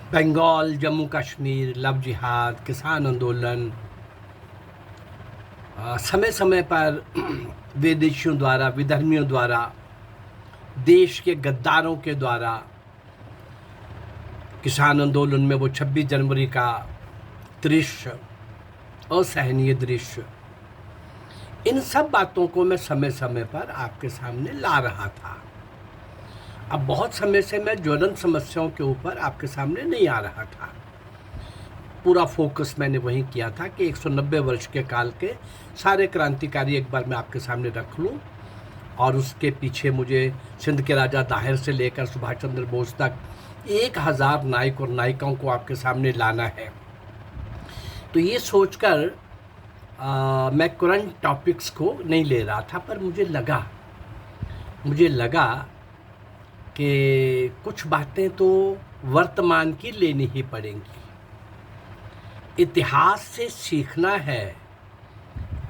Bengal, Jammu Kashmir, love जिहाद, किसान आंदोलन, समय समय पर विदेशियों द्वारा, विधर्मियों द्वारा, देश के गद्दारों के द्वारा, किसान आंदोलन में वो 26 जनवरी का दृश्य, असहनीय दृश्य, इन सब बातों को मैं समय समय पर आपके सामने ला रहा था। अब बहुत समय से मैं ज्वलंत समस्याओं के ऊपर आपके सामने नहीं आ रहा था। पूरा फोकस मैंने वहीं किया था कि 190 वर्ष के काल के सारे क्रांतिकारी एक बार मैं आपके सामने रख लूं, और उसके पीछे मुझे सिंध के राजा दाहिर से लेकर सुभाष चंद्र बोस तक 1000 नायक और नायिकाओं को आपके सामने लाना है। तो ये सोचकर मैं करंट टॉपिक्स को नहीं ले रहा था, पर मुझे लगा कि कुछ बातें तो वर्तमान की लेनी ही पड़ेंगी। इतिहास से सीखना है,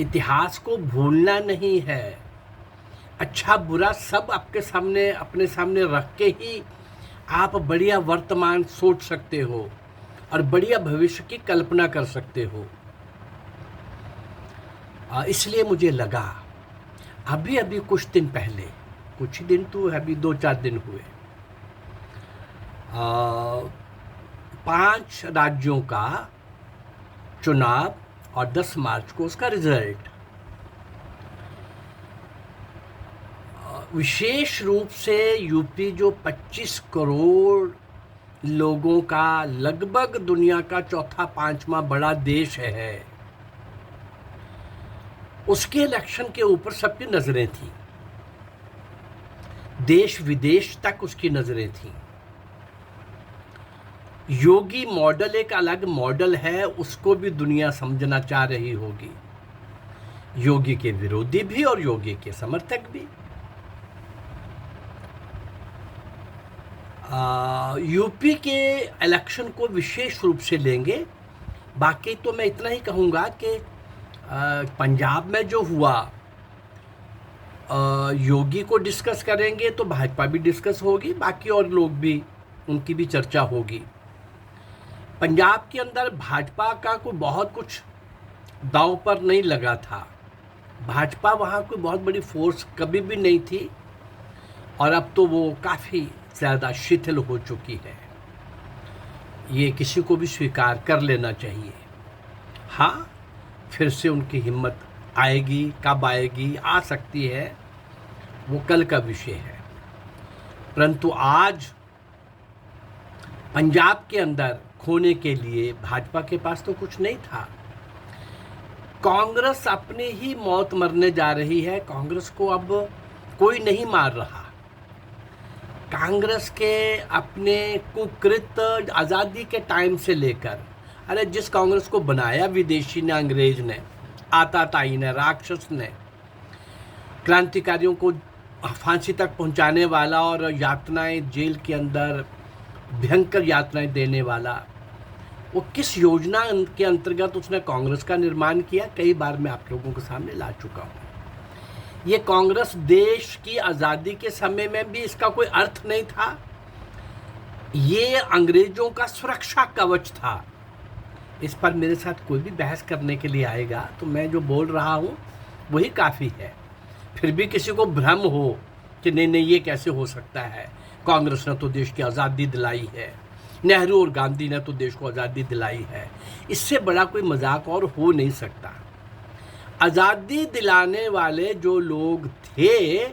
इतिहास को भूलना नहीं है। अच्छा बुरा सब आपके सामने, अपने सामने रख के ही आप बढ़िया वर्तमान सोच सकते हो और बढ़िया भविष्य की कल्पना कर सकते हो। इसलिए मुझे लगा अभी कुछ दिन पहले, कुछ दिन तो अभी 2-4 दिन हुए, 5 राज्यों का चुनाव और 10 मार्च को उसका रिजल्ट, विशेष रूप से यूपी जो 25 करोड़ लोगों का लगभग दुनिया का चौथा पांचवा बड़ा देश है, उसके इलेक्शन के ऊपर सबकी नजरें थी। देश विदेश तक उसकी नजरें थी। योगी मॉडल एक अलग मॉडल है, उसको भी दुनिया समझना चाह रही होगी, योगी के विरोधी भी और योगी के समर्थक भी। यूपी के इलेक्शन को विशेष रूप से लेंगे। बाकी तो मैं इतना ही कहूँगा कि पंजाब में जो हुआ, योगी को डिस्कस करेंगे तो भाजपा भी डिस्कस होगी, बाकी और लोग भी, उनकी भी चर्चा होगी। पंजाब के अंदर भाजपा का कोई बहुत कुछ दांव पर नहीं लगा था। भाजपा वहाँ कोई बहुत बड़ी फोर्स कभी भी नहीं थी, और अब तो वो काफ़ी ज़्यादा शिथिल हो चुकी है। ये किसी को भी स्वीकार कर लेना चाहिए। हाँ, फिर से उनकी हिम्मत आएगी, कब आएगी, आ सकती है, वो कल का विषय है। परंतु आज पंजाब के अंदर खोने के लिए भाजपा के पास तो कुछ नहीं था। कांग्रेस अपनी ही मौत मरने जा रही है। कांग्रेस को अब कोई नहीं मार रहा। कांग्रेस के अपने कुकृत्य आज़ादी के टाइम से लेकर, अरे जिस कांग्रेस को बनाया विदेशी ने, अंग्रेज ने, आताताई ने, राक्षस ने, क्रांतिकारियों को फांसी तक पहुंचाने वाला और यातनाएं, जेल के अंदर भयंकर यातनाएं देने वाला, वो किस योजना के अंतर्गत उसने कांग्रेस का निर्माण किया, कई बार मैं आप लोगों के सामने ला चुका हूँ। ये कांग्रेस देश की आज़ादी के समय में भी इसका कोई अर्थ नहीं था। ये अंग्रेजों का सुरक्षा कवच था। इस पर मेरे साथ कोई भी बहस करने के लिए आएगा तो मैं जो बोल रहा हूँ वही काफ़ी है। फिर भी किसी को भ्रम हो कि नहीं ये कैसे हो सकता है, कांग्रेस ने तो देश की आज़ादी दिलाई है, नेहरू और गांधी ने तो देश को आज़ादी दिलाई है, इससे बड़ा कोई मजाक और हो नहीं सकता। आज़ादी दिलाने वाले जो लोग थे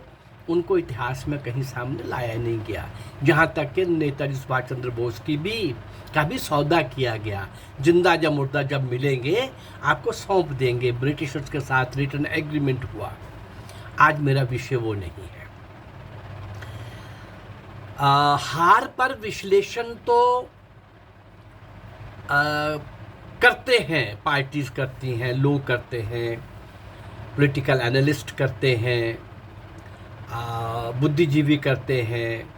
उनको इतिहास में कहीं सामने लाया नहीं गया। जहाँ तक कि नेताजी सुभाष चंद्र बोस की भी सौदा किया गया, जिंदा या मुर्दा जब मिलेंगे आपको सौंप देंगे, ब्रिटिशर्स के साथ रिटर्न एग्रीमेंट हुआ। आज मेरा विषय वो नहीं है। हार पर विश्लेषण तो करते हैं, पार्टीज करती हैं, लोग करते हैं, पॉलिटिकल एनालिस्ट करते हैं, बुद्धिजीवी करते हैं।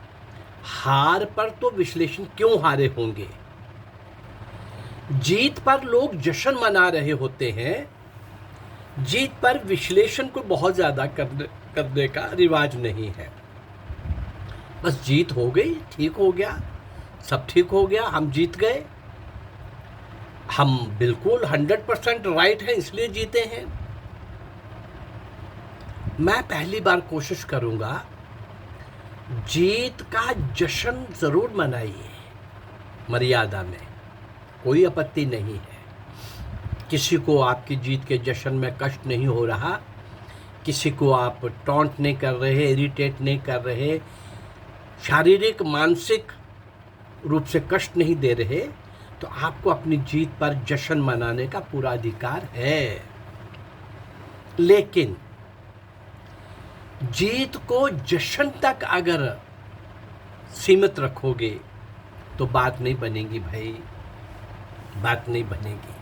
हार पर तो विश्लेषण क्यों हारे होंगे? जीत पर लोग जश्न मना रहे होते हैं। जीत पर विश्लेषण को बहुत ज़्यादा करने का रिवाज नहीं है। बस जीत हो गई, ठीक हो गया, सब ठीक हो गया, हम जीत गए, हम बिल्कुल 100% राइट हैं इसलिए जीते हैं। मैं पहली बार कोशिश करूंगा, जीत का जश्न जरूर मनाइए, मर्यादा में, कोई आपत्ति नहीं है। किसी को आपकी जीत के जश्न में कष्ट नहीं हो रहा, किसी को आप टॉन्ट नहीं कर रहे, इरिटेट नहीं कर रहे, शारीरिक मानसिक रूप से कष्ट नहीं दे रहे, तो आपको अपनी जीत पर जश्न मनाने का पूरा अधिकार है। लेकिन जीत को जश्न तक अगर सीमित रखोगे तो बात नहीं बनेगी भाई, बात नहीं बनेगी।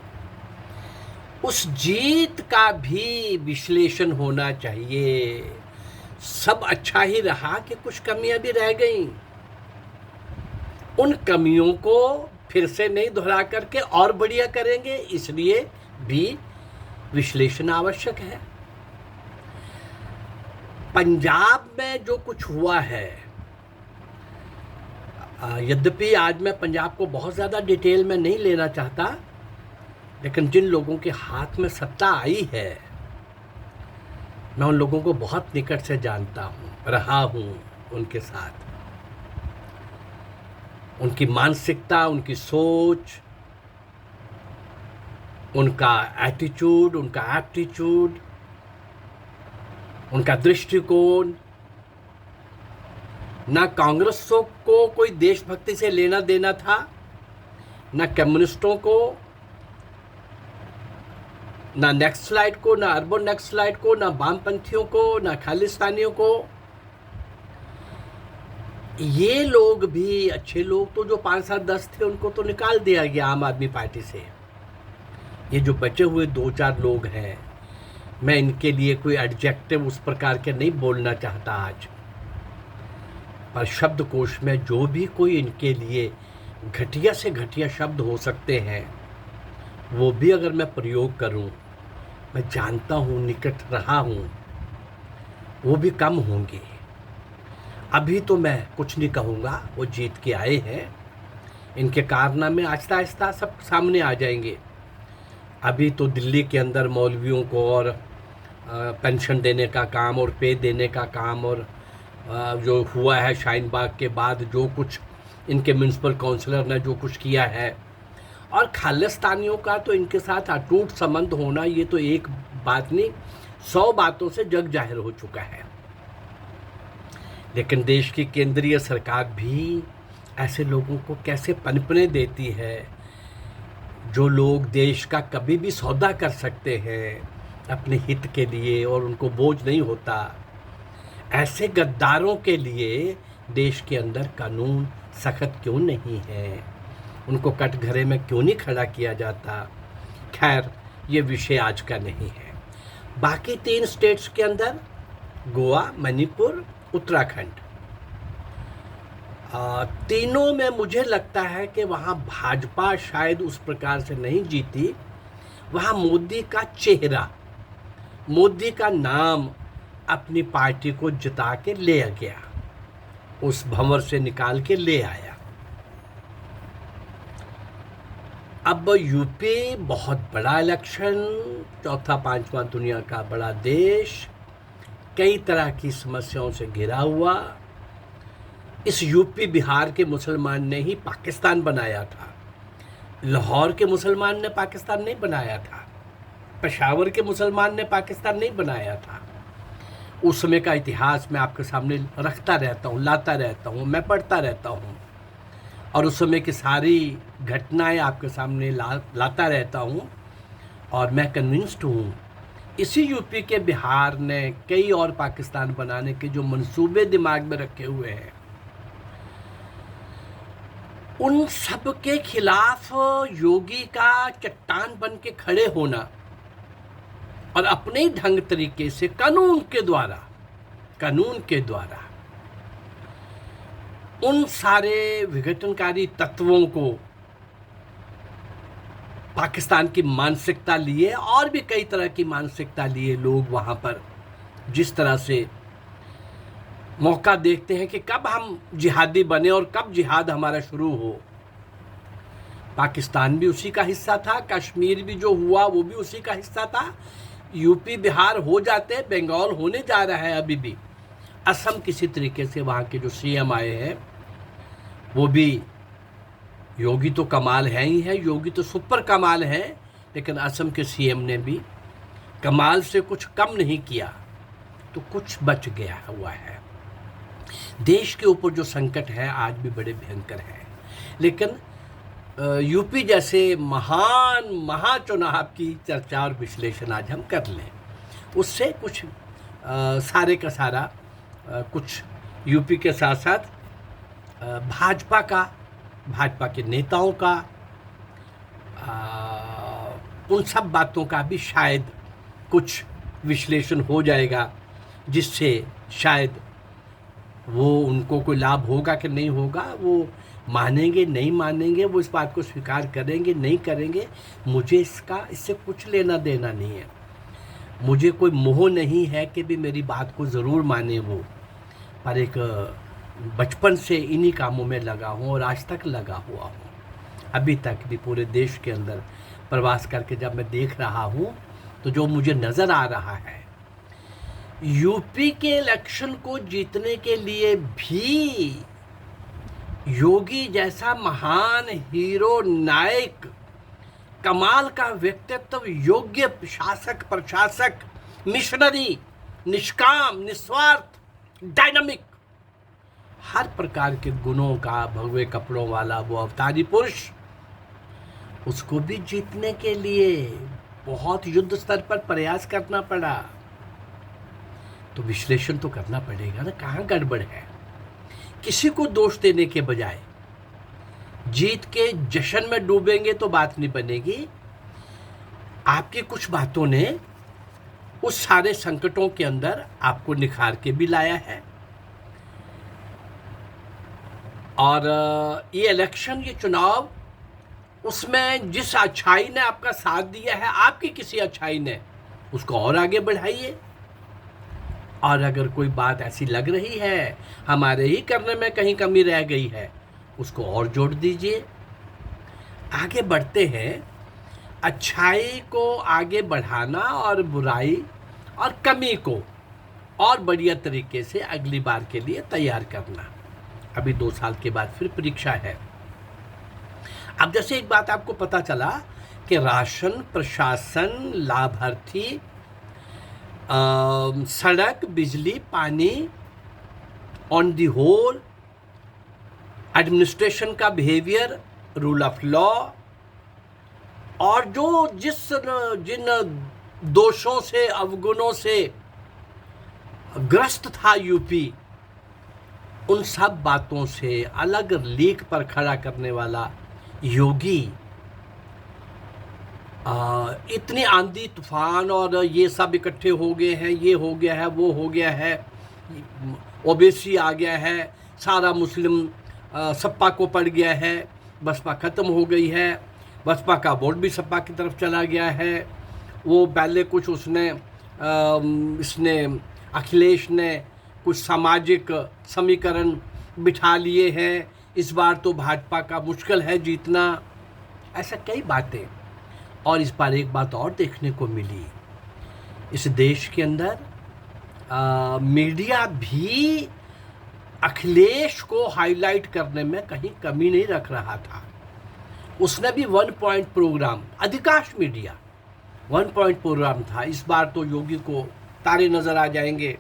उस जीत का भी विश्लेषण होना चाहिए। सब अच्छा ही रहा कि कुछ कमियां भी रह गईं, उन कमियों को फिर से नहीं दोहरा करके और बढ़िया करेंगे, इसलिए भी विश्लेषण आवश्यक है। पंजाब में जो कुछ हुआ है, यद्यपि आज मैं पंजाब को बहुत ज़्यादा डिटेल में नहीं लेना चाहता, लेकिन जिन लोगों के हाथ में सत्ता आई है, मैं उन लोगों को बहुत निकट से जानता हूँ, रहा हूँ उनके साथ। उनकी मानसिकता, उनकी सोच, उनका एटीट्यूड, उनका एप्टीट्यूड, उनका दृष्टिकोण, ना कांग्रेसों को कोई देशभक्ति से लेना देना था, ना कम्युनिस्टों को, ना नक्सलाइट को, ना अर्बन नक्सलाइट को, ना वामपंथियों को, ना खालिस्तानियों को। ये लोग भी अच्छे लोग तो जो 5, 7, 10 थे, उनको तो निकाल दिया गया आम आदमी पार्टी से। ये जो बचे हुए 2, 4 लोग हैं, मैं इनके लिए कोई एडजेक्टिव उस प्रकार के नहीं बोलना चाहता आज, पर शब्दकोश में जो भी कोई इनके लिए घटिया से घटिया शब्द हो सकते हैं, वो भी अगर मैं प्रयोग करूं, मैं जानता हूं, निकट रहा हूं, वो भी कम होंगे। अभी तो मैं कुछ नहीं कहूँगा, वो जीत के आए हैं, इनके कारनामे आहिस्ता आहिस्ता सब सामने आ जाएंगे। अभी तो दिल्ली के अंदर मौलवियों को और पेंशन देने का काम और पे देने का काम, और जो हुआ है शाहीन बाग के बाद, जो कुछ इनके म्यूनसिपल काउंसलर ने जो कुछ किया है, और खालिस्तानियों का तो इनके साथ अटूट संबंध होना, ये तो एक बात नहीं, 100 बातों से जग जाहिर हो चुका है। लेकिन देश की केंद्रीय सरकार भी ऐसे लोगों को कैसे पनपने देती है, जो लोग देश का कभी भी सौदा कर सकते हैं अपने हित के लिए और उनको बोझ नहीं होता। ऐसे गद्दारों के लिए देश के अंदर कानून सख्त क्यों नहीं है, उनको कटघरे में क्यों नहीं खड़ा किया जाता। खैर, ये विषय आज का नहीं है। बाकी 3 स्टेट्स के अंदर, गोवा, मणिपुर, उत्तराखंड, तीनों में मुझे लगता है कि वहाँ भाजपा शायद उस प्रकार से नहीं जीती। वहाँ मोदी का चेहरा, मोदी का नाम अपनी पार्टी को जिता के ले गया, उस भंवर से निकाल के ले आया। अब यूपी बहुत बड़ा इलेक्शन, चौथा 5वां दुनिया का बड़ा देश, कई तरह की समस्याओं से घिरा हुआ। इस यूपी बिहार के मुसलमान ने ही पाकिस्तान बनाया था, लाहौर के मुसलमान ने पाकिस्तान नहीं बनाया था, पेशावर के मुसलमान ने पाकिस्तान नहीं बनाया था। उस समय का इतिहास मैं आपके सामने रखता रहता हूँ, लाता रहता हूँ, मैं पढ़ता रहता हूँ, और उस समय की सारी घटनाएं आपके सामने लाता रहता हूँ। और मैं कन्विंस्ड हूँ, इसी यूपी के बिहार ने कई और पाकिस्तान बनाने के जो मंसूबे दिमाग में रखे हुए हैं, उन सब के खिलाफ योगी का चट्टान बन के खड़े होना और अपने ही ढंग तरीके से कानून के द्वारा उन सारे विघटनकारी तत्वों को पाकिस्तान की मानसिकता लिए, और भी कई तरह की मानसिकता लिए लोग वहाँ पर जिस तरह से मौका देखते हैं कि कब हम जिहादी बने और कब जिहाद हमारा शुरू हो। पाकिस्तान भी उसी का हिस्सा था, कश्मीर भी जो हुआ वो भी उसी का हिस्सा था, यूपी बिहार हो जाते, बंगाल होने जा रहा है अभी भी। असम किसी तरीके से वहाँ के जो सीएम आए हैं वो भी, योगी तो कमाल है ही है, योगी तो सुपर कमाल है, लेकिन असम के सीएम ने भी कमाल से कुछ कम नहीं किया, तो कुछ बच गया हुआ है। देश के ऊपर जो संकट है आज भी बड़े भयंकर है, लेकिन यूपी जैसे महान महाचुनाव की चर्चा और विश्लेषण आज हम कर लें, उससे कुछ सारे का सारा कुछ यूपी के साथ साथ भाजपा के नेताओं का, उन सब बातों का भी शायद कुछ विश्लेषण हो जाएगा, जिससे शायद वो उनको कोई लाभ होगा कि नहीं होगा, वो मानेंगे नहीं मानेंगे, वो इस बात को स्वीकार करेंगे नहीं करेंगे, मुझे इससे कुछ लेना देना नहीं है। मुझे कोई मोह नहीं है कि भी मेरी बात को ज़रूर माने वो, पर एक बचपन से इन्हीं कामों में लगा हूँ और आज तक लगा हुआ हूँ। अभी तक भी पूरे देश के अंदर प्रवास करके जब मैं देख रहा हूँ तो जो मुझे नज़र आ रहा है, यूपी के इलेक्शन को जीतने के लिए भी योगी जैसा महान हीरो, नायक, कमाल का व्यक्तित्व, योग्य शासक, प्रशासक, मिशनरी, निष्काम, निस्वार्थ, डायनामिक, हर प्रकार के गुणों का भगवे कपड़ों वाला वो अवतारी पुरुष, उसको भी जीतने के लिए बहुत युद्ध स्तर पर प्रयास करना पड़ा। तो विश्लेषण तो करना पड़ेगा ना, कहाँ गड़बड़ है। किसी को दोष देने के बजाय जीत के जश्न में डूबेंगे तो बात नहीं बनेगी। आपकी कुछ बातों ने उस सारे संकटों के अंदर आपको निखार के भी लाया है, और ये इलेक्शन, ये चुनाव, उसमें जिस अच्छाई ने आपका साथ दिया है, आपकी किसी अच्छाई ने उसको और आगे बढ़ाइए। और अगर कोई बात ऐसी लग रही है हमारे ही करने में कहीं कमी रह गई है, उसको और जोड़ दीजिए। आगे बढ़ते हैं। अच्छाई को आगे बढ़ाना और बुराई और कमी को और बढ़िया तरीके से अगली बार के लिए तैयार करना। अभी 2 साल के बाद फिर परीक्षा है। अब जैसे एक बात आपको पता चला कि राशन, प्रशासन, लाभार्थी, सड़क, बिजली, पानी, ऑन दी होल एडमिनिस्ट्रेशन का बिहेवियर, रूल ऑफ लॉ, और जो जिन दोषों से, अवगुणों से ग्रस्त था यूपी, उन सब बातों से अलग लीक पर खड़ा करने वाला योगी, इतनी आंधी तूफान और ये सब इकट्ठे हो गए हैं, ये हो गया है, वो हो गया है, ओबीसी आ गया है, सारा मुस्लिम सपा को पड़ गया है, बसपा ख़त्म हो गई है, बसपा का वोट भी सपा की तरफ चला गया है, वो पहले कुछ इसने अखिलेश ने कुछ सामाजिक समीकरण बिठा लिए हैं, इस बार तो भाजपा का मुश्किल है जीतना, ऐसा कई बातें। और इस बार एक बात और देखने को मिली, इस देश के अंदर मीडिया भी अखिलेश को हाईलाइट करने में कहीं कमी नहीं रख रहा था। उसने भी 1 पॉइंट प्रोग्राम, अधिकांश मीडिया 1 पॉइंट प्रोग्राम था। इस बार तो योगी को तारे नज़र आ जाएंगे,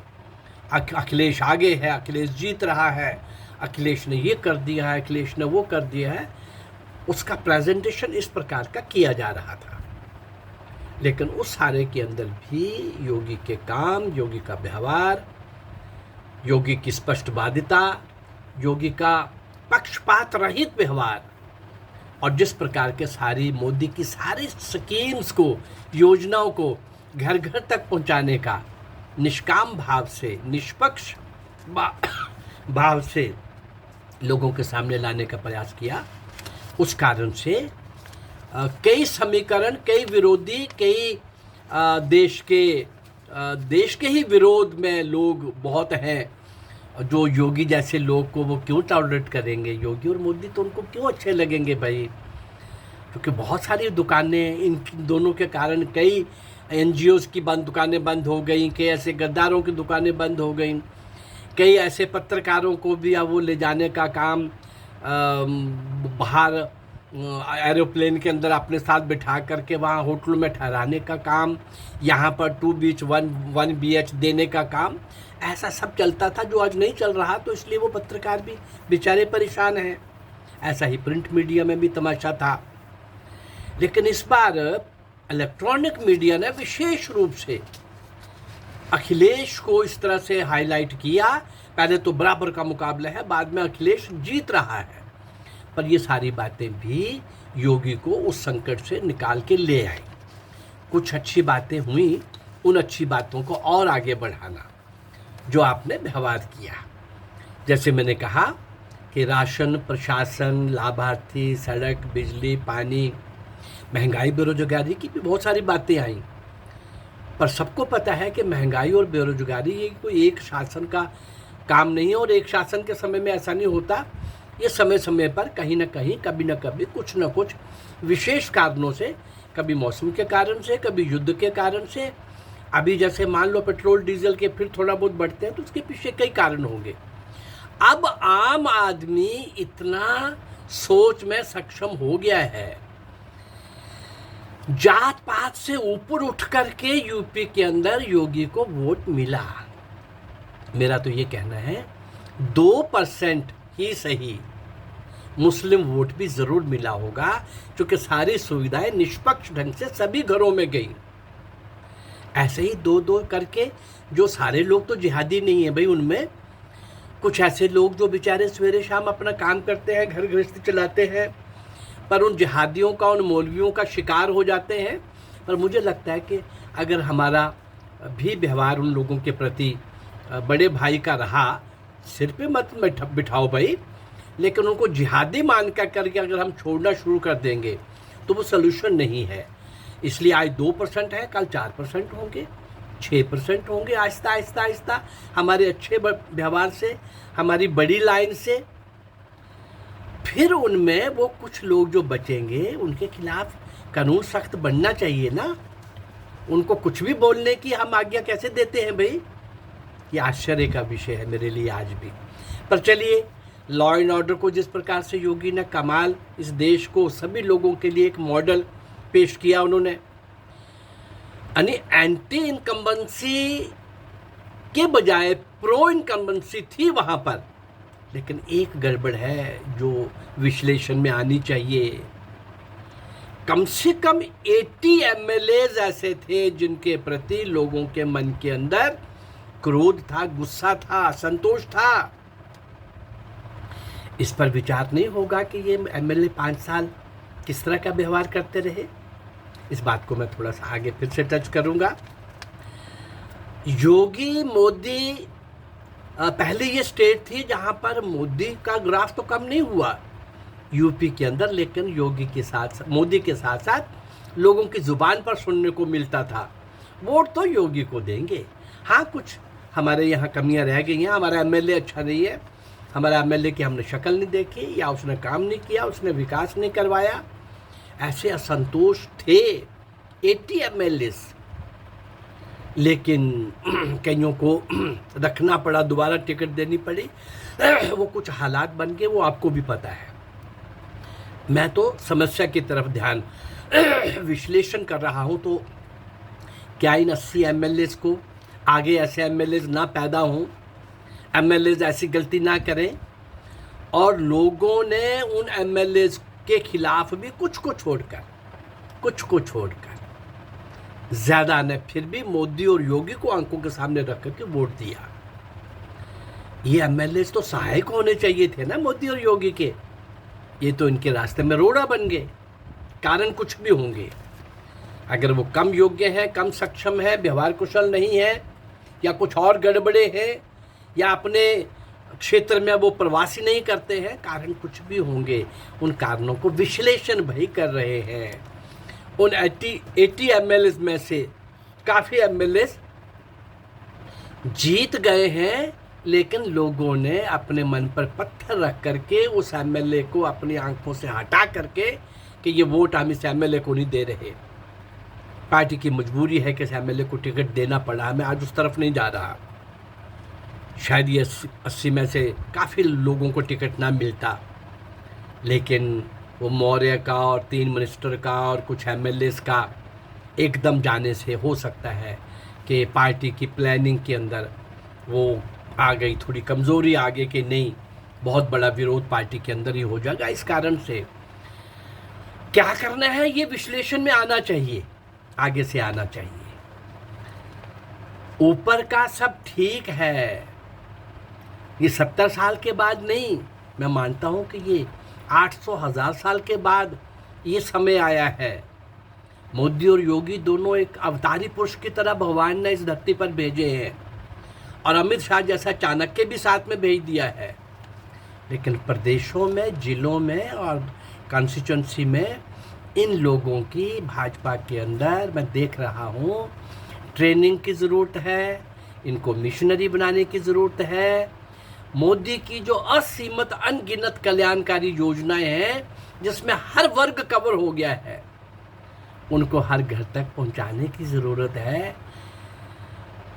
अखिलेश आगे है, अखिलेश जीत रहा है, अखिलेश ने ये कर दिया है, अखिलेश ने वो कर दिया है। उसका प्रेजेंटेशन इस प्रकार का किया जा रहा था, लेकिन उस सारे के अंदर भी योगी के काम, योगी का व्यवहार, योगी की स्पष्टवादिता, योगी का पक्षपात रहित व्यवहार, और जिस प्रकार के सारी मोदी की सारी स्कीम्स को, योजनाओं को घर घर तक पहुंचाने का निष्काम भाव से, निष्पक्ष भाव से लोगों के सामने लाने का प्रयास किया, उस कारण से कई समीकरण, कई विरोधी, कई देश के ही विरोध में लोग बहुत हैं, और जो योगी जैसे लोग को वो क्यों टॉलरेट करेंगे? योगी और मोदी तो उनको क्यों अच्छे लगेंगे भाई? क्योंकि बहुत सारी दुकानें इन दोनों के कारण, कई एनजीओज़ की दुकानें बंद हो गई, कई ऐसे गद्दारों की दुकानें बंद हो गई, कई ऐसे पत्रकारों को भी अब वो ले जाने का काम बाहर एरोप्लेन के अंदर अपने साथ बिठा करके वहाँ होटलों में ठहराने का काम, यहाँ पर 2 बीच 1 BH देने का काम, ऐसा सब चलता था जो आज नहीं चल रहा। तो इसलिए वो पत्रकार भी बेचारे परेशान हैं। ऐसा ही प्रिंट मीडिया में भी तमाशा था। लेकिन इस बार इलेक्ट्रॉनिक मीडिया ने विशेष रूप से अखिलेश को इस तरह से हाईलाइट किया। पहले तो बराबर का मुकाबला है, बाद में अखिलेश जीत रहा है, पर ये सारी बातें भी योगी को उस संकट से निकाल के ले आई। कुछ अच्छी बातें हुई, उन अच्छी बातों को और आगे बढ़ाना जो आपने व्यवहार किया। जैसे मैंने कहा कि राशन, प्रशासन, लाभार्थी, सड़क, बिजली, पानी, महंगाई, बेरोजगारी की भी बहुत सारी बातें आई। पर सबको पता है कि महंगाई और बेरोजगारी ये कोई एक शासन का काम नहीं है, और एक शासन के समय में ऐसा नहीं होता। ये समय समय पर कहीं ना कहीं, कभी ना कभी, कुछ ना कुछ विशेष कारणों से, कभी मौसम के कारण से, कभी युद्ध के कारण से, अभी जैसे मान लो पेट्रोल डीजल के फिर थोड़ा बहुत बढ़ते हैं, तो उसके पीछे कई कारण होंगे। अब आम आदमी इतना सोच में सक्षम हो गया है, जात पात से ऊपर उठ करके यूपी के अंदर योगी को वोट मिला। मेरा तो ये कहना है 2% ही सही, मुस्लिम वोट भी जरूर मिला होगा, क्योंकि सारी सुविधाएं निष्पक्ष ढंग से सभी घरों में गई। ऐसे ही 2-2 करके, जो सारे लोग तो जिहादी नहीं है भाई, उनमें कुछ ऐसे लोग जो बेचारे सवेरे शाम अपना काम करते हैं, घर गृहस्थी चलाते हैं, पर उन जिहादियों का, उन मौलवियों का शिकार हो जाते हैं। पर मुझे लगता है कि अगर हमारा भी व्यवहार उन लोगों के प्रति बड़े भाई का रहा, सिर पे मत बिठाओ भाई, लेकिन उनको जिहादी मान कर करके अगर हम छोड़ना शुरू कर देंगे तो वो सलूशन नहीं है। इसलिए आज 2% है, कल 4% होंगे, 6% होंगे। आहिस्ता आहिस्ता आहिस्ता हमारे अच्छे व्यवहार से, हमारी बड़ी लाइन से, फिर उनमें वो कुछ लोग जो बचेंगे, उनके खिलाफ कानून सख्त बनना चाहिए ना। उनको कुछ भी बोलने की हम आज्ञा कैसे देते हैं भाई? ये आश्चर्य का विषय है मेरे लिए आज भी। पर चलिए, लॉ एंड ऑर्डर को जिस प्रकार से योगी ने कमाल, इस देश को, सभी लोगों के लिए एक मॉडल पेश किया उन्होंने, यानी एंटी इनकम्बेंसी के बजाय प्रो इनकम्बेंसी थी वहाँ पर। लेकिन एक गड़बड़ है जो विश्लेषण में आनी चाहिए। कम से कम 80 MLAs ऐसे थे जिनके प्रति लोगों के मन के अंदर क्रोध था, गुस्सा था, असंतोष था। इस पर विचार नहीं होगा कि ये MLA 5 साल किस तरह का व्यवहार करते रहे? इस बात को मैं थोड़ा सा आगे फिर से टच करूंगा। योगी, मोदी, पहले ये स्टेट थी जहां पर मोदी का ग्राफ तो कम नहीं हुआ यूपी के अंदर, लेकिन योगी के साथ, मोदी के साथ साथ लोगों की जुबान पर सुनने को मिलता था वोट तो योगी को देंगे। हाँ, कुछ हमारे यहाँ कमियां रह गई हैं, हमारा MLA अच्छा नहीं है, हमारा MLA की हमने शक्ल नहीं देखी, या उसने काम नहीं किया, उसने विकास नहीं करवाया, ऐसे असंतोष थे 80 MLAs। लेकिन कईयों को रखना पड़ा, दोबारा टिकट देनी पड़ी, वो कुछ हालात बन गए, वो आपको भी पता है। मैं तो समस्या की तरफ ध्यान विश्लेषण कर रहा हूँ। तो क्या इन 80 MLAs को आगे ऐसे MLAs ना पैदा हों, MLAs ऐसी गलती ना करें, और लोगों ने उन MLAs के खिलाफ भी कुछ को छोड़कर ज़्यादा ने फिर भी मोदी और योगी को आंखों के सामने रख करके वोट दिया। ये MLAs तो सहायक होने चाहिए थे ना मोदी और योगी के, ये तो इनके रास्ते में रोड़ा बन गए। कारण कुछ भी होंगे, अगर वो कम योग्य हैं, कम सक्षम है, व्यवहार कुशल नहीं है, या कुछ और गड़बड़े हैं, या अपने क्षेत्र में वो प्रवासी नहीं करते हैं, कारण कुछ भी होंगे। उन कारणों को विश्लेषण भाई कर रहे हैं। उन 80 MLAs में से काफ़ी MLAs जीत गए हैं लेकिन लोगों ने अपने मन पर पत्थर रख करके उस एमएलए को अपनी आंखों से हटा करके कि ये वोट हम इस एमएलए को नहीं दे रहे, पार्टी की मजबूरी है कि इस एमएलए को टिकट देना पड़ा। मैं आज उस तरफ नहीं जा रहा, शायद ये 80 में से काफ़ी लोगों को टिकट ना मिलता, लेकिन वो मौर्य का और 3 मिनिस्टर का और कुछ एमएलएस का एकदम जाने से हो सकता है कि पार्टी की प्लानिंग के अंदर वो आ गई, थोड़ी कमज़ोरी आ गई कि नहीं, बहुत बड़ा विरोध पार्टी के अंदर ही हो जाएगा। इस कारण से क्या करना है ये विश्लेषण में आना चाहिए, आगे से आना चाहिए। ऊपर का सब ठीक है, ये 70 साल के बाद नहीं, मैं मानता हूँ कि ये 800,000 साल के बाद ये समय आया है। मोदी और योगी दोनों एक अवतारी पुरुष की तरह भगवान ने इस धरती पर भेजे हैं, और अमित शाह जैसा चाणक्य भी साथ में भेज दिया है। लेकिन प्रदेशों में, जिलों में और कॉन्स्टिट्यूंसी में इन लोगों की भाजपा के अंदर मैं देख रहा हूँ ट्रेनिंग की ज़रूरत है, इनको मिशनरी बनाने की ज़रूरत है। मोदी की जो असीमित अनगिनत कल्याणकारी योजनाएं हैं जिसमें हर वर्ग कवर हो गया है, उनको हर घर तक पहुंचाने की ज़रूरत है।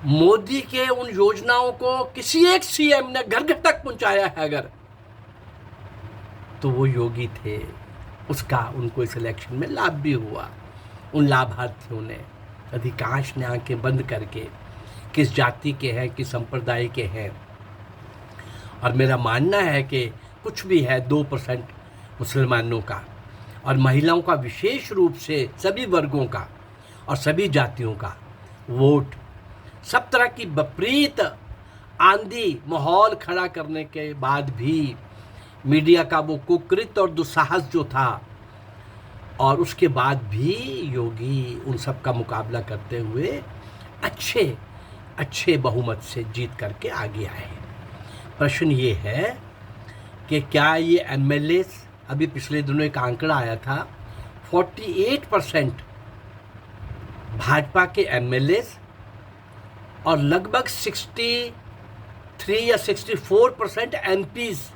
मोदी के उन योजनाओं को किसी एक सीएम ने घर घर तक पहुंचाया है अगर, तो वो योगी थे। उसका उनको इस इलेक्शन में लाभ भी हुआ। उन लाभार्थियों ने अधिकांश ने आंखें बंद करके किस जाति के हैं, किस संप्रदाय के हैं, और मेरा मानना है कि कुछ भी है 2% मुसलमानों का और महिलाओं का, विशेष रूप से सभी वर्गों का और सभी जातियों का वोट सब तरह की विपरीत आंधी माहौल खड़ा करने के बाद भी मीडिया का वो कुकृत्य और दुस्साहस जो था, और उसके बाद भी योगी उन सब का मुकाबला करते हुए अच्छे बहुमत से जीत करके आगे आए। प्रश्न ये है कि क्या ये एमएलए, अभी पिछले दिनों एक आंकड़ा आया था 48% भाजपा के एमएलए और लगभग 63 या 64% एमपीज,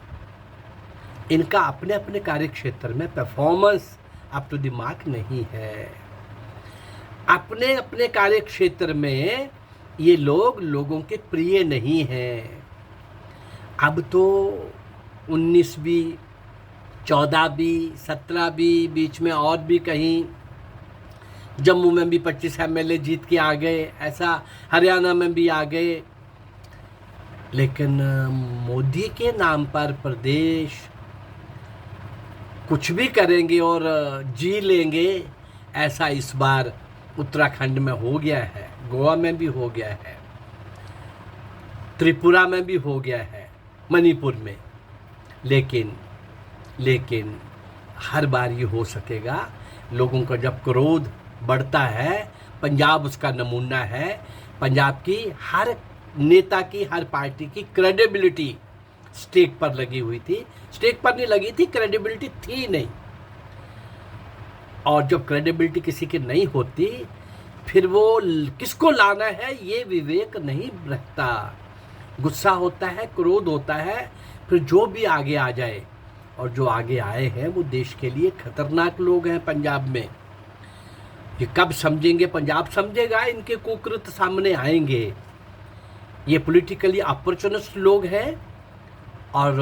इनका अपने अपने कार्यक्षेत्र में performance up to the mark नहीं है। अपने अपने कार्यक्षेत्र में ये लोगों के प्रिय नहीं हैं। अब तो 19 भी, 14 भी, 17 भी, बीच में और भी कहीं जम्मू में भी 25 एमएलए जीत के आ गए, ऐसा हरियाणा में भी आ गए। लेकिन मोदी के नाम पर प्रदेश कुछ भी करेंगे और जी लेंगे, ऐसा इस बार उत्तराखंड में हो गया है, गोवा में भी हो गया है, त्रिपुरा में भी हो गया है, मणिपुर में। लेकिन हर बार ये हो सकेगा लोगों का जब क्रोध बढ़ता है। पंजाब उसका नमूना है। पंजाब की हर नेता की, हर पार्टी की क्रेडिबिलिटी स्टेक पर लगी हुई थी, स्टेक पर नहीं लगी थी, क्रेडिबिलिटी थी नहीं। और जब क्रेडिबिलिटी किसी की नहीं होती, फिर वो किसको लाना है ये विवेक नहीं रखता। गुस्सा होता है, क्रोध होता है, फिर जो भी आगे आ जाए, और जो आगे आए हैं वो देश के लिए खतरनाक लोग हैं पंजाब में। ये कब समझेंगे, पंजाब समझेगा, इनके कुकृत्य सामने आएंगे। ये पॉलिटिकली अपॉर्चुनिस्ट लोग हैं और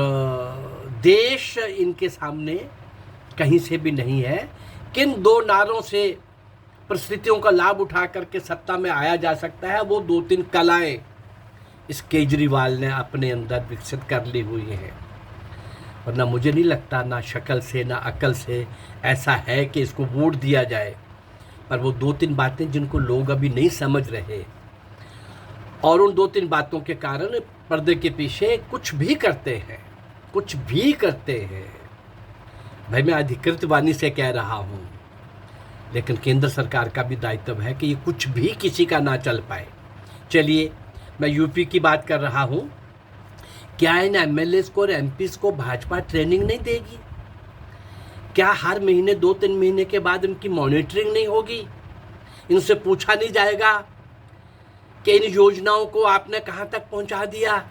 देश इनके सामने कहीं से भी नहीं है। किन 2 नारों से परिस्थितियों का लाभ उठा करके सत्ता में आया जा सकता है, वो 2-3 कलाएं इस केजरीवाल ने अपने अंदर विकसित कर ली हुई हैं। वरना मुझे नहीं लगता, ना शक्ल से ना अकल से ऐसा है कि इसको वोट दिया जाए। पर वो 2-3 बातें जिनको लोग अभी नहीं समझ रहे, और उन 2-3 बातों के कारण पर्दे के पीछे कुछ भी करते हैं। भाई मैं अधिकृत वाणी से कह रहा हूँ, लेकिन केंद्र सरकार का भी दायित्व है कि ये कुछ भी किसी का ना चल पाए। चलिए, मैं यूपी की बात कर रहा हूँ। क्या इन एमएलएस को और एमपीस को भाजपा ट्रेनिंग नहीं देगी? क्या हर महीने 2-3 महीने के बाद इनकी मॉनिटरिंग नहीं होगी? इनसे पूछा नहीं जाएगा कि इन योजनाओं को आपने कहाँ तक पहुँचा दिया?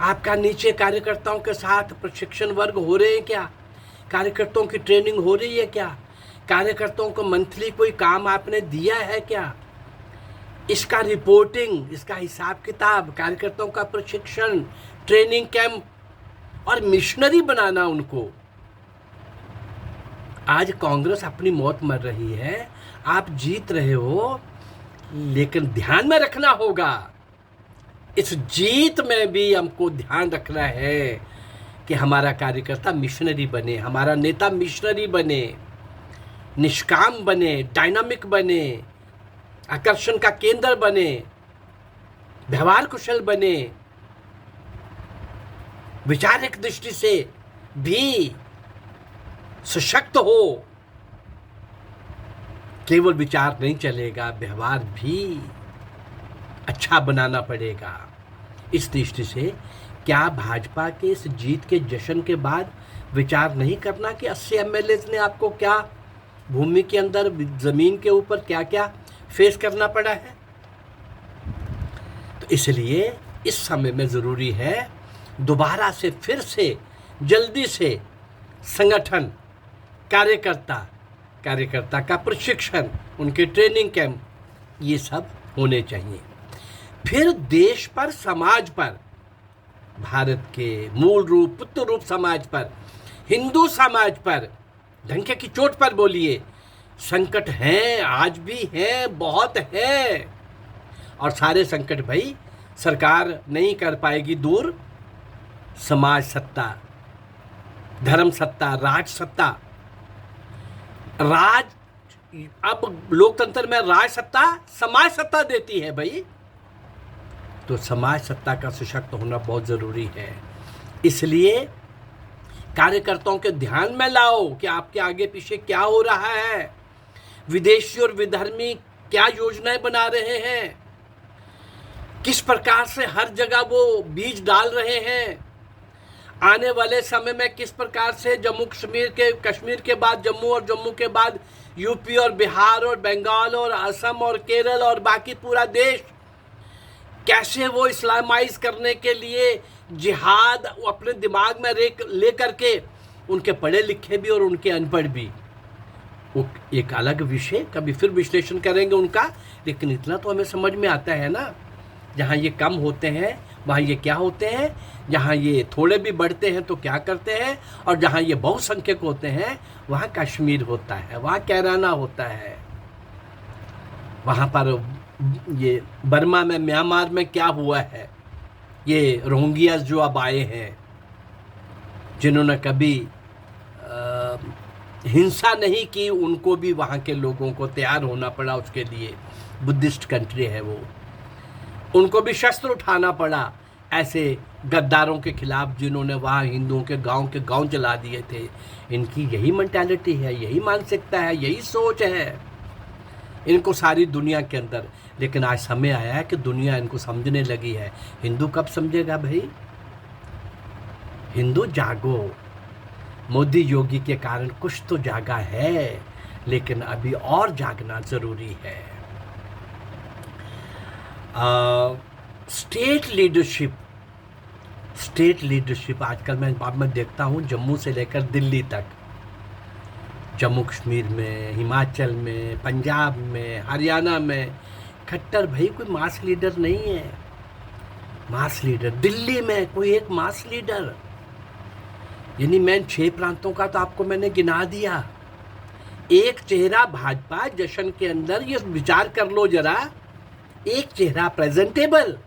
आपका नीचे कार्यकर्ताओं के साथ प्रशिक्षण वर्ग हो रहे हैं क्या? कार्यकर्ताओं की ट्रेनिंग हो रही है क्या? कार्यकर्ताओं को मंथली कोई काम आपने दिया है क्या? इसका रिपोर्टिंग, इसका हिसाब किताब, कार्यकर्ताओं का प्रशिक्षण, ट्रेनिंग कैंप और मिशनरी बनाना उनको। आज कांग्रेस अपनी मौत मर रही है, आप जीत रहे हो, लेकिन ध्यान में रखना होगा, इस जीत में भी हमको ध्यान रखना है कि हमारा कार्यकर्ता मिशनरी बने, हमारा नेता मिशनरी बने, निष्काम बने, डायनामिक बने, आकर्षण का केंद्र बने, व्यवहार कुशल बने, विचारिक दृष्टि से भी सशक्त हो। केवल विचार नहीं चलेगा, व्यवहार भी अच्छा बनाना पड़ेगा। इस दृष्टि से क्या भाजपा के इस जीत के जश्न के बाद विचार नहीं करना कि 80 एमएलए ने आपको क्या भूमि के अंदर, जमीन के ऊपर क्या क्या फेस करना पड़ा है? तो इसलिए इस समय में ज़रूरी है दोबारा से, फिर से, जल्दी से संगठन, कार्यकर्ता का प्रशिक्षण, उनके ट्रेनिंग कैंप, ये सब होने चाहिए। फिर देश पर, समाज पर, भारत के मूल रूप, पुत्र रूप समाज पर, हिंदू समाज पर डंके की चोट पर बोलिए, संकट हैं, आज भी हैं, बहुत है। और सारे संकट भाई सरकार नहीं कर पाएगी दूर। समाज सत्ता, धर्म सत्ता, राज सत्ता, अब लोकतंत्र में राज सत्ता समाज सत्ता देती है भाई। तो समाज सत्ता का सशक्त होना बहुत ज़रूरी है। इसलिए कार्यकर्ताओं के ध्यान में लाओ कि आपके आगे पीछे क्या हो रहा है, विदेशी और विधर्मी क्या योजनाएं बना रहे हैं, किस प्रकार से हर जगह वो बीज डाल रहे हैं, आने वाले समय में किस प्रकार से जम्मू कश्मीर के बाद जम्मू और जम्मू के बाद यूपी और बिहार और बंगाल और असम और केरल और बाकी पूरा देश कैसे वो इस्लामाइज करने के लिए जिहाद अपने दिमाग में ले करके, उनके पढ़े लिखे भी और उनके अनपढ़ भी, वो एक अलग विषय, कभी फिर विश्लेषण करेंगे उनका। लेकिन इतना तो हमें समझ में आता है ना, जहाँ ये कम होते हैं वहाँ ये क्या होते हैं, जहाँ ये थोड़े भी बढ़ते हैं तो क्या करते हैं, और जहाँ ये बहुसंख्यक होते हैं वहाँ कश्मीर होता है, वहाँ कैराना होता है, वहाँ पर ये बर्मा में, म्यांमार में क्या हुआ है, ये रोहिंग्यास जो अब आए हैं, जिन्होंने कभी हिंसा नहीं की, उनको भी वहाँ के लोगों को तैयार होना पड़ा उसके लिए। बुद्धिस्ट कंट्री है वो, उनको भी शस्त्र उठाना पड़ा ऐसे गद्दारों के खिलाफ जिन्होंने वहाँ हिंदुओं के गांव जला दिए थे। इनकी यही मेंटालिटी है, यही मानसिकता है, यही सोच है इनको सारी दुनिया के अंदर। लेकिन आज समय आया है कि दुनिया इनको समझने लगी है। हिंदू कब समझेगा भाई? हिंदू जागो, मोदी योगी के कारण कुछ तो जागा है, लेकिन अभी और जागना ज़रूरी है। स्टेट लीडरशिप आजकल मैं देखता हूँ जम्मू से लेकर दिल्ली तक, जम्मू कश्मीर में, हिमाचल में, पंजाब में, हरियाणा में, खट्टर भाई कोई मास लीडर नहीं है। मास लीडर दिल्ली में कोई एक मास लीडर, यानी मैं 6 प्रांतों का तो आपको मैंने गिना दिया। एक चेहरा भाजपा जश्न के अंदर, ये विचार कर लो जरा, एक चेहरा प्रेजेंटेबल।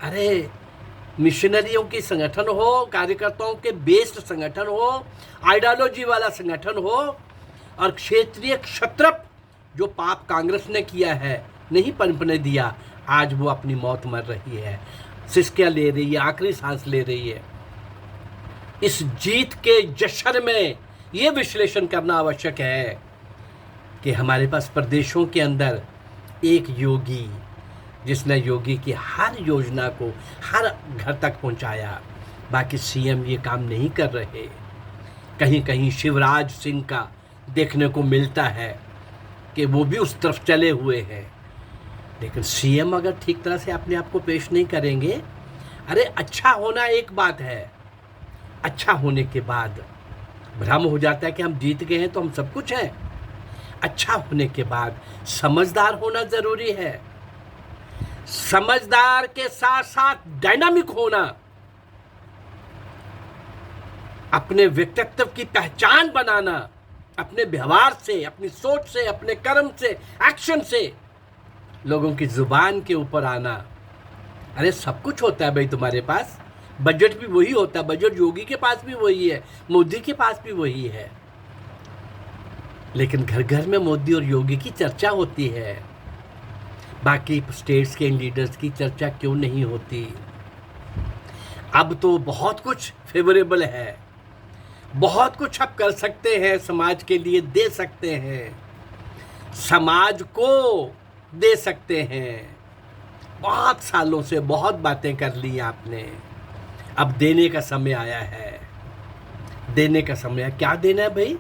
अरे मिशनरियों की संगठन हो, कार्यकर्ताओं के बेस्ड संगठन हो, आइडियोलॉजी वाला संगठन हो, और क्षेत्रीय क्षत्रप जो पाप कांग्रेस ने किया है, नहीं पनपने दिया, आज वो अपनी मौत मर रही है, सिसकियां ले रही है, आखिरी सांस ले रही है। इस जीत के जश्न में ये विश्लेषण करना आवश्यक है कि हमारे पास प्रदेशों के अंदर एक योगी, जिसने योगी की हर योजना को हर घर तक पहुंचाया, बाकी सीएम ये काम नहीं कर रहे। कहीं कहीं शिवराज सिंह का देखने को मिलता है कि वो भी उस तरफ चले हुए हैं, लेकिन सीएम अगर ठीक तरह से अपने आप को पेश नहीं करेंगे, अरे अच्छा होना एक बात है, अच्छा होने के बाद भ्रम हो जाता है कि हम जीत गए हैं तो हम सब कुछ हैं। अच्छा होने के बाद समझदार होना जरूरी है, समझदार के साथ साथ डायनामिक होना, अपने व्यक्तित्व की पहचान बनाना, अपने व्यवहार से, अपनी सोच से, अपने कर्म से, एक्शन से लोगों की जुबान के ऊपर आना। अरे सब कुछ होता है भाई तुम्हारे पास, बजट भी वही होता है, बजट योगी के पास भी वही है, मोदी के पास भी वही है, लेकिन घर घर में मोदी और योगी की चर्चा होती है, बाकी स्टेट्स के लीडर्स की चर्चा क्यों नहीं होती? अब तो बहुत कुछ फेवरेबल है, बहुत कुछ आप कर सकते हैं, समाज के लिए दे सकते हैं, समाज को दे सकते हैं। बहुत सालों से बहुत बातें कर ली आपने, अब देने का समय आया है, देने का समय है। क्या देना है भाई?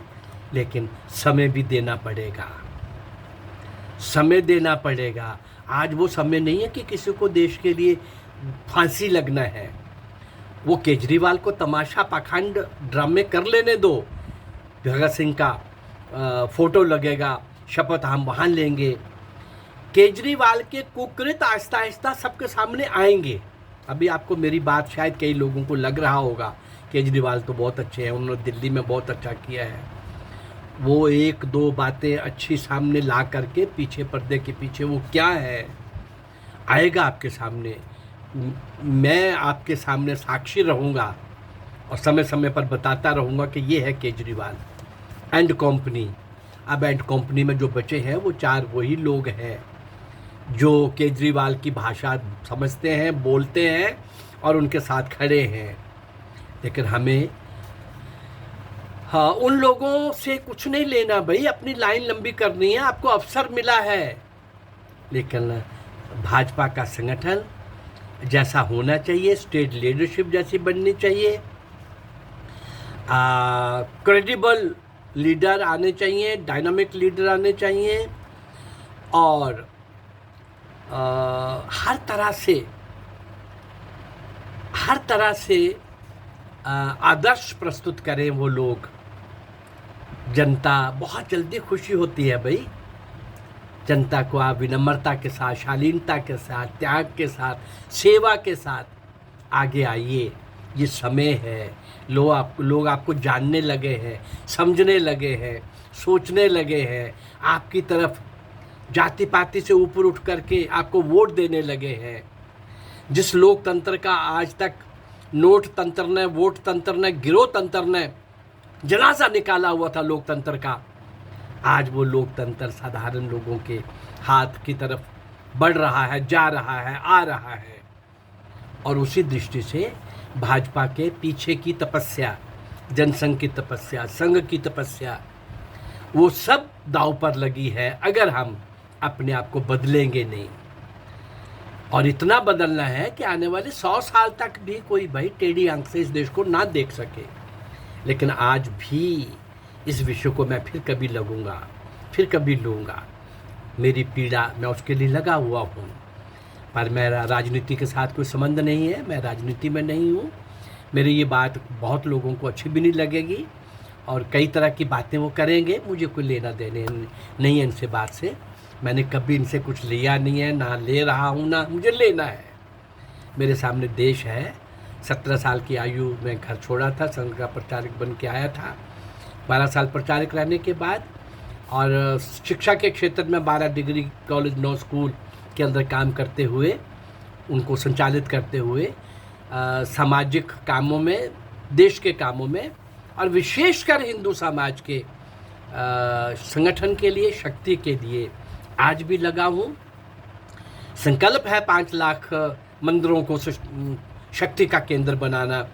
लेकिन समय भी देना पड़ेगा, समय देना पड़ेगा। आज वो समय नहीं है कि किसी को देश के लिए फांसी लगना है। वो केजरीवाल को तमाशा पाखंड ड्रामे कर लेने दो, भगत सिंह का फोटो लगेगा, शपथ हम वहाँ लेंगे। केजरीवाल के कुकृत आहिस्ता आहिस्ता सबके सामने आएंगे। अभी आपको मेरी बात शायद कई लोगों को लग रहा होगा केजरीवाल तो बहुत अच्छे हैं, उन्होंने दिल्ली में बहुत अच्छा किया है। वो एक दो बातें अच्छी सामने ला करके पीछे पर्दे के पीछे वो क्या है आएगा आपके सामने। मैं आपके सामने साक्षी रहूँगा और समय समय पर बताता रहूँगा कि ये है केजरीवाल एंड कंपनी। अब एंड कंपनी में जो बचे हैं वो चार वही लोग हैं जो केजरीवाल की भाषा समझते हैं, बोलते हैं और उनके साथ खड़े हैं। लेकिन हमें उन लोगों से कुछ नहीं लेना भाई, अपनी लाइन लंबी करनी है। आपको अवसर मिला है, लेकिन भाजपा का संगठन जैसा होना चाहिए, स्टेट लीडरशिप जैसी बननी चाहिए, क्रेडिबल लीडर आने चाहिए, डायनामिक लीडर आने चाहिए और हर तरह से आदर्श प्रस्तुत करें वो लोग। जनता बहुत जल्दी खुशी होती है भाई, जनता को आप विनम्रता के साथ, शालीनता के साथ, त्याग के साथ, सेवा के साथ आगे आइए। ये समय है, लोग आपको जानने लगे हैं, समझने लगे हैं, सोचने लगे हैं, आपकी तरफ जाति पाति से ऊपर उठ करके आपको वोट देने लगे हैं। जिस लोकतंत्र का आज तक नोट तंत्र ने, वोट तंत्र ने, गिरोह तंत्र ने जनाजा निकाला हुआ था लोकतंत्र का, आज वो लोकतंत्र साधारण लोगों के हाथ की तरफ बढ़ रहा है, जा रहा है, आ रहा है। और उसी दृष्टि से भाजपा के पीछे की तपस्या, जनसंघ की तपस्या, संघ की तपस्या, वो सब दांव पर लगी है अगर हम अपने आप को बदलेंगे नहीं। और इतना बदलना है कि आने वाले 100 साल तक भी कोई भाई टेढ़ी आंख से इस देश को ना देख सके। लेकिन आज भी इस विषय को मैं फिर कभी लगूंगा, फिर कभी लूँगा। मेरी पीड़ा, मैं उसके लिए लगा हुआ हूँ, पर मेरा राजनीति के साथ कोई संबंध नहीं है, मैं राजनीति में नहीं हूँ। मेरी ये बात बहुत लोगों को अच्छी भी नहीं लगेगी और कई तरह की बातें वो करेंगे, मुझे कोई लेना देने नहीं है इनसे बात से। मैंने कभी इनसे कुछ लिया नहीं है, ना ले रहा हूँ, ना मुझे लेना है। मेरे सामने देश है। 17 साल की आयु में घर छोड़ा था, संघ का प्रचारक बन के आया था। 12 साल प्रचारक रहने के बाद और शिक्षा के क्षेत्र में 12 डिग्री कॉलेज, 9 स्कूल के अंदर काम करते हुए, उनको संचालित करते हुए सामाजिक कामों में, देश के कामों में और विशेषकर हिंदू समाज के संगठन के लिए, शक्ति के लिए आज भी लगा हूँ। संकल्प है 5 लाख मंदिरों को शक्ति का केंद्र बनाना।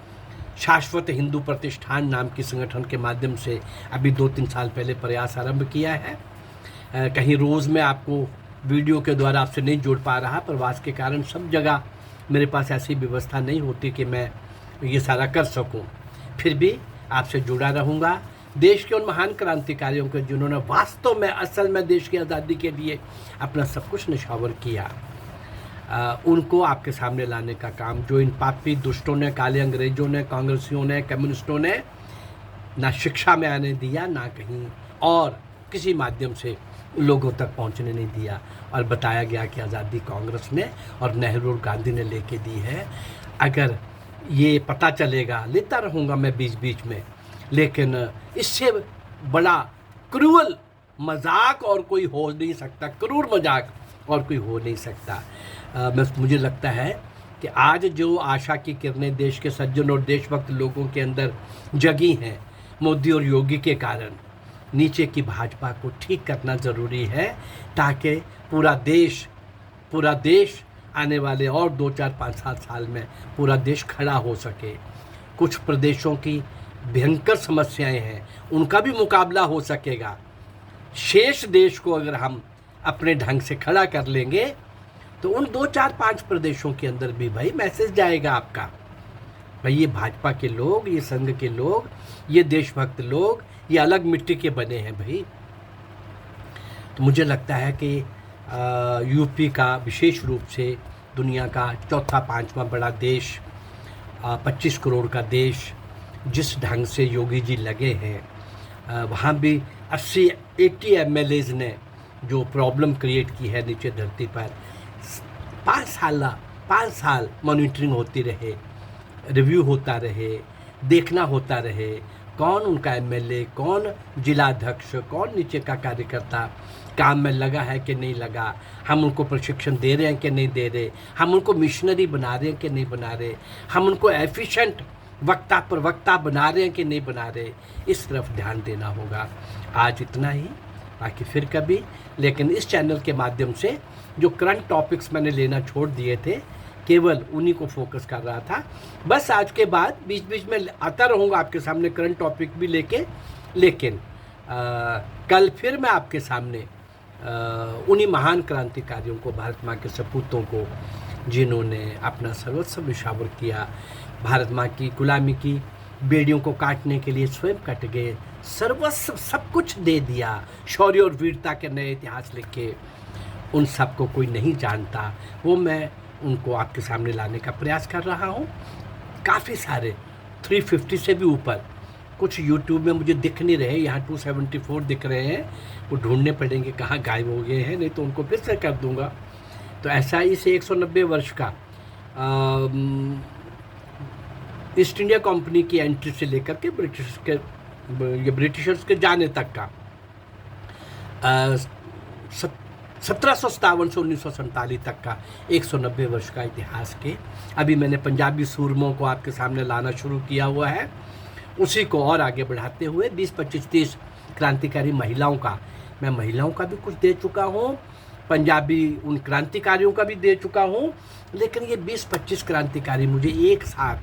शाश्वत हिंदू प्रतिष्ठान नाम की संगठन के माध्यम से अभी 2-3 साल पहले प्रयास आरंभ किया है। कहीं रोज़ मैं आपको वीडियो के द्वारा आपसे नहीं जोड़ पा रहा, प्रवास के कारण सब जगह मेरे पास ऐसी व्यवस्था नहीं होती कि मैं ये सारा कर सकूं। फिर भी आपसे जुड़ा रहूँगा। देश के उन महान क्रांतिकारियों के जिन्होंने वास्तव में, असल में देश की आज़ादी के लिए अपना सब कुछ निछावर किया। उनको आपके सामने लाने का काम जो इन पापी दुष्टों ने, काले अंग्रेजों ने, कांग्रेसियों ने, कम्युनिस्टों ने ना शिक्षा में आने दिया, ना कहीं और किसी माध्यम से लोगों तक पहुंचने नहीं दिया। और बताया गया कि आज़ादी कांग्रेस ने और नेहरू और गांधी ने लेके दी है। अगर ये पता चलेगा, लेता रहूँगा मैं बीच बीच में, लेकिन इससे बड़ा क्रूअल मजाक और कोई हो नहीं सकता, क्रूर मजाक और कोई हो नहीं सकता। मुझे लगता है कि आज जो आशा की किरणें देश के सज्जन और देशभक्त लोगों के अंदर जगी हैं, मोदी और योगी के कारण, नीचे की भाजपा को ठीक करना ज़रूरी है, ताकि पूरा देश आने वाले और 2, 4, 5, 7 साल में पूरा देश खड़ा हो सके। कुछ प्रदेशों की भयंकर समस्याएं हैं, उनका भी मुकाबला हो सकेगा। शेष देश को अगर हम अपने ढंग से खड़ा कर लेंगे तो उन 2, 4, 5 प्रदेशों के अंदर भी भाई मैसेज जाएगा आपका, भाई ये भाजपा के लोग, ये संघ के लोग, ये देशभक्त लोग, ये अलग मिट्टी के बने हैं भाई। तो मुझे लगता है कि यूपी का विशेष रूप से दुनिया का चौथा 5वां बड़ा देश, 25 करोड़ का देश, जिस ढंग से योगी जी लगे हैं, वहाँ भी 80 MLAs ने जो प्रॉब्लम क्रिएट की है नीचे धरती पर, 5 साल मॉनिटरिंग होती रहे, रिव्यू होता रहे, देखना होता रहे, कौन उनका MLA, कौन जिलाध्यक्ष, कौन नीचे का कार्यकर्ता काम में लगा है कि नहीं लगा, हम उनको प्रशिक्षण दे रहे हैं कि नहीं दे रहे, हम उनको मिशनरी बना रहे हैं कि नहीं बना रहे, हम उनको एफिशिएंट प्रवक्ता बना रहे हैं कि नहीं बना रहे, इस तरफ ध्यान देना होगा। आज इतना ही, बाकी फिर कभी। लेकिन इस चैनल के माध्यम से जो करंट टॉपिक्स मैंने लेना छोड़ दिए थे, केवल उन्हीं को फोकस कर रहा था। बस आज के बाद बीच बीच में आता रहूँगा आपके सामने करंट टॉपिक भी लेके, लेकिन कल फिर मैं आपके सामने उन्हीं महान क्रांतिकारियों को, भारत माँ के सपूतों को, जिन्होंने अपना सर्वस्व निछावर किया, भारत माँ की गुलामी की बेड़ियों को काटने के लिए स्वयं कट गए, सर्वस्व सब कुछ दे दिया, शौर्य और वीरता के नए इतिहास लिखे, उन सब को कोई नहीं जानता, वो मैं उनको आपके सामने लाने का प्रयास कर रहा हूँ। काफ़ी सारे 350 से भी ऊपर, कुछ यूट्यूब में मुझे दिख नहीं रहे, यहाँ 274 दिख रहे हैं, वो ढूंढने पड़ेंगे कहाँ गायब हो गए हैं, नहीं तो उनको फिर से कर दूँगा। तो ऐसा इस 190 वर्ष का ईस्ट इंडिया कंपनी की एंट्री से लेकर के ब्रिटिशर्स के जाने तक का 1757 से 1947 तक का 190 वर्ष का इतिहास के अभी मैंने पंजाबी सूरमों को आपके सामने लाना शुरू किया हुआ है। उसी को और आगे बढ़ाते हुए 20, 25, 30 क्रांतिकारी महिलाओं का, मैं महिलाओं का भी कुछ दे चुका हूँ, पंजाबी उन क्रांतिकारियों का भी दे चुका हूँ, लेकिन ये 20-25 क्रांतिकारी मुझे एक साथ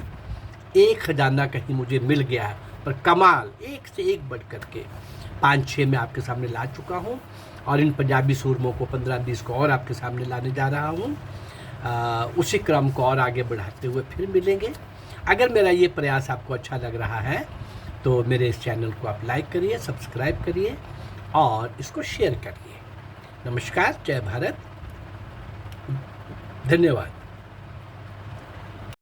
एक खजाना कहीं मुझे मिल गया है, पर कमाल एक से एक बढ़ कर के 5-6 मैं आपके सामने ला चुका हूँ, और इन पंजाबी सूरमों को 15-20 को और आपके सामने लाने जा रहा हूँ। उसी क्रम को और आगे बढ़ाते हुए फिर मिलेंगे। अगर मेरा ये प्रयास आपको अच्छा लग रहा है तो मेरे इस चैनल को आप लाइक करिए, सब्सक्राइब करिए और इसको शेयर करिए। नमस्कार, जय भारत, धन्यवाद।